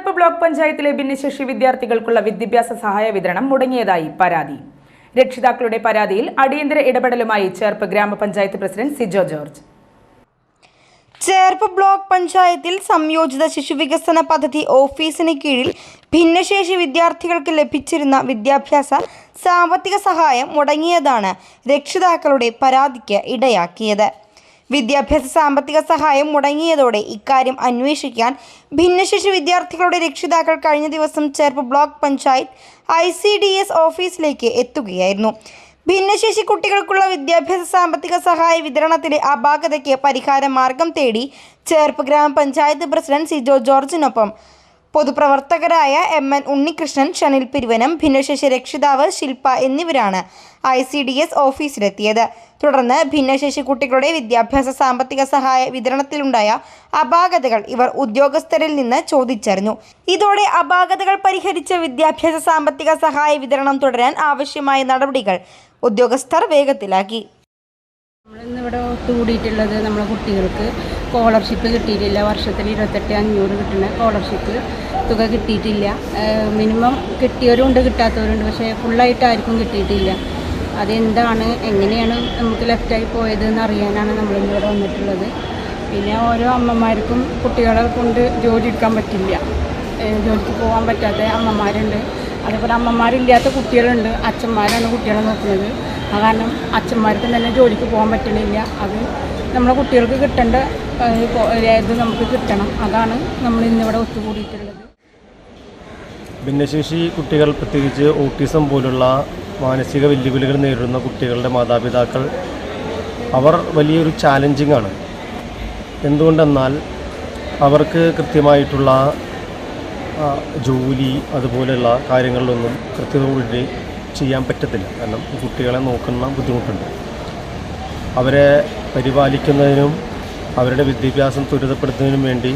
Cherpu block പഞ്ചായത്തിലെ ഭിന്നശേഷി വിദ്യാർത്ഥികൾക്കുള്ള വിദ്യാഭ്യാസ സഹായ വിതരണം മുടങ്ങിയതായി പരാതി. രക്ഷിതാക്കളുടെ പരാതിയിൽ അടിയന്തര ഇടപെടലുമായി ചേർപ്പ് ഗ്രാമപഞ്ചായത്ത് president Sijo George. Cherpu block പഞ്ചായത്തിൽ സംയോജിത ശിശുവികസന പദ്ധതി ഓഫീസിന് കീഴിൽ ഭിന്നശേഷി വിദ്യാർത്ഥികൾക്ക് ലഭിച്ചിരുന്ന വിദ്യാഭ്യാസ സാമ്പത്തിക സഹായം മുടങ്ങിയതാണ് രക്ഷിതാക്കളുടെ പരാതിക്ക് ഇടയാക്കിയത്. വിദ്യാഭ്യാസ സാമ്പത്തിക സഹായം മുടങ്ങിയതോടെ ഇക്കാര്യം അന്വേഷിക്കാൻ ഭിന്നശേഷി വിദ്യാർത്ഥികളുടെ രക്ഷിതാക്കൾ കഴിഞ്ഞ ദിവസം ചേർപ്പ് ബ്ലോക്ക് പഞ്ചായത്ത് ICDS ഓഫീസിലേക്ക് എത്തുകയായിരുന്നു. ഭിന്നശേഷി കുട്ടികൾക്കുള്ള വിദ്യാഭ്യാസ സാമ്പത്തിക സഹായ വിതരണത്തിലെ അപാകതയ്ക്ക് പരിഹാര മാർഗം തേടി ചേർപ്പ് ഗ്രാമപഞ്ചായത്ത് പ്രസിഡന്റ് സിജോ ജോർജിനൊപ്പം പൊതുപ്രവർത്തകരായ MN ഉണ്ണികൃഷ്ണൻ, ഷനിൽ പിരുവനം, ഭിന്നശേഷി രക്ഷിതാവ് ശില്പ എന്നിവരാണ് ICDS ഓഫീസിലെത്തിയത്. തുടർന്ന് ഭിന്നശേഷി കുട്ടികളുടെ വിദ്യാഭ്യാസ സാമ്പത്തിക സഹായ വിതരണത്തിലുണ്ടായ അപാകതകൾ ഇവർ ഉദ്യോഗസ്ഥരിൽ നിന്ന് ചോദിച്ചറിഞ്ഞു. ഇതോടെ അപാകതകൾ പരിഹരിച്ച വിദ്യാഭ്യാസ സാമ്പത്തിക സഹായ വിതരണം തുടരാൻ ആവശ്യമായ നടപടികൾ ഉദ്യോഗസ്ഥർ വേഗത്തിലാക്കി. നമ്മളിന്നിവിടെ ഒത്തുകൂടിയിട്ടുള്ളത് നമ്മളെ കുട്ടികൾക്ക് സ്കോളർഷിപ്പ് കിട്ടിയിട്ടില്ല. വർഷത്തിൽ 28,500 കിട്ടുന്ന സ്കോളർഷിപ്പ് തുക കിട്ടിയിട്ടില്ല. മിനിമം കിട്ടിയവരുണ്ട്, കിട്ടാത്തവരുണ്ട്. പക്ഷേ ഫുള്ളായിട്ട് ആർക്കും കിട്ടിയിട്ടില്ല. അതെന്താണ്, എങ്ങനെയാണ് നമുക്ക് ലെഫ്റ്റായി പോയതെന്ന് അറിയാനാണ് നമ്മളിന്നിവിടെ വന്നിട്ടുള്ളത്. പിന്നെ ഓരോ അമ്മമാർക്കും കുട്ടികളെ കൊണ്ട് ജോലി എടുക്കാൻ പറ്റില്ല, ജോലിക്ക് പോകാൻ പറ്റാത്ത അമ്മമാരുണ്ട്. അതേപോലെ അമ്മമാരില്ലാത്ത കുട്ടികളുണ്ട്. അച്ഛന്മാരാണ് കുട്ടികളെ നോക്കുന്നത്. അത് കാരണം അച്ഛന്മാർക്ക് തന്നെ ജോലിക്ക് പോകാൻ പറ്റണില്ല. അത് നമ്മളെ കുട്ടികൾക്ക് കിട്ടേണ്ട ഇത് നമുക്ക് കിട്ടണം. അതാണ് നമ്മൾ ഇന്നിവിടെ ഒത്തുകൂടിയിട്ടുള്ളത്. ഭിന്നശേഷി കുട്ടികൾ, പ്രത്യേകിച്ച് ഓട്ടിസം പോലുള്ള മാനസിക വെല്ലുവിളികൾ നേരിടുന്ന കുട്ടികളുടെ മാതാപിതാക്കൾ അവർ വലിയൊരു ചാലഞ്ചിങ് ആണ്. എന്തുകൊണ്ടെന്നാൽ അവർക്ക് കൃത്യമായിട്ടുള്ള ജോലി അതുപോലെയുള്ള കാര്യങ്ങളിലൊന്നും കൃത്യതയോടെ ചെയ്യാൻ പറ്റത്തില്ല. കാരണം ഈ കുട്ടികളെ നോക്കുന്ന ബുദ്ധിമുട്ടുണ്ട്. അവരെ പരിപാലിക്കുന്നതിനും അവരുടെ വിദ്യാഭ്യാസം ത്വരിതപ്പെടുത്തുന്നതിനും വേണ്ടി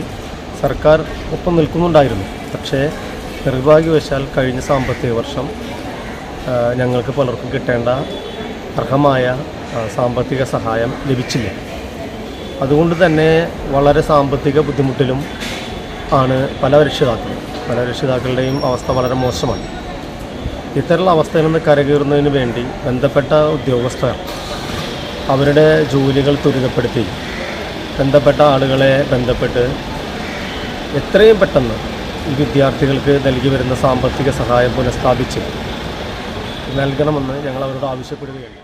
സർക്കാർ ഒപ്പം നിൽക്കുന്നുണ്ടായിരുന്നു. പക്ഷേ നിർഭാഗ്യവശാൽ കഴിഞ്ഞ സാമ്പത്തിക വർഷം ഞങ്ങൾക്ക് പലർക്കും കിട്ടേണ്ട അർഹമായ സാമ്പത്തിക സഹായം ലഭിച്ചില്ല. അതുകൊണ്ട് തന്നെ വളരെ സാമ്പത്തിക ബുദ്ധിമുട്ടിലും ആണ് പല രക്ഷിതാക്കളുടെയും അവസ്ഥ വളരെ മോശമാണ്. ഇത്തരത്തിലുള്ള അവസ്ഥയിൽ നിന്ന് കരകയറുന്നതിന് വേണ്ടി ബന്ധപ്പെട്ട ഉദ്യോഗസ്ഥർ അവരുടെ ജോലികൾ ത്വരിതപ്പെടുത്തി ബന്ധപ്പെട്ട ആളുകളെ ബന്ധപ്പെട്ട് എത്രയും പെട്ടെന്ന് ഈ വിദ്യാർത്ഥികൾക്ക് നൽകി വരുന്ന സാമ്പത്തിക സഹായം പുനഃസ്ഥാപിച്ച് നൽകണമെന്ന് ഞങ്ങൾ അവരോട് ആവശ്യപ്പെടുകയാണ്.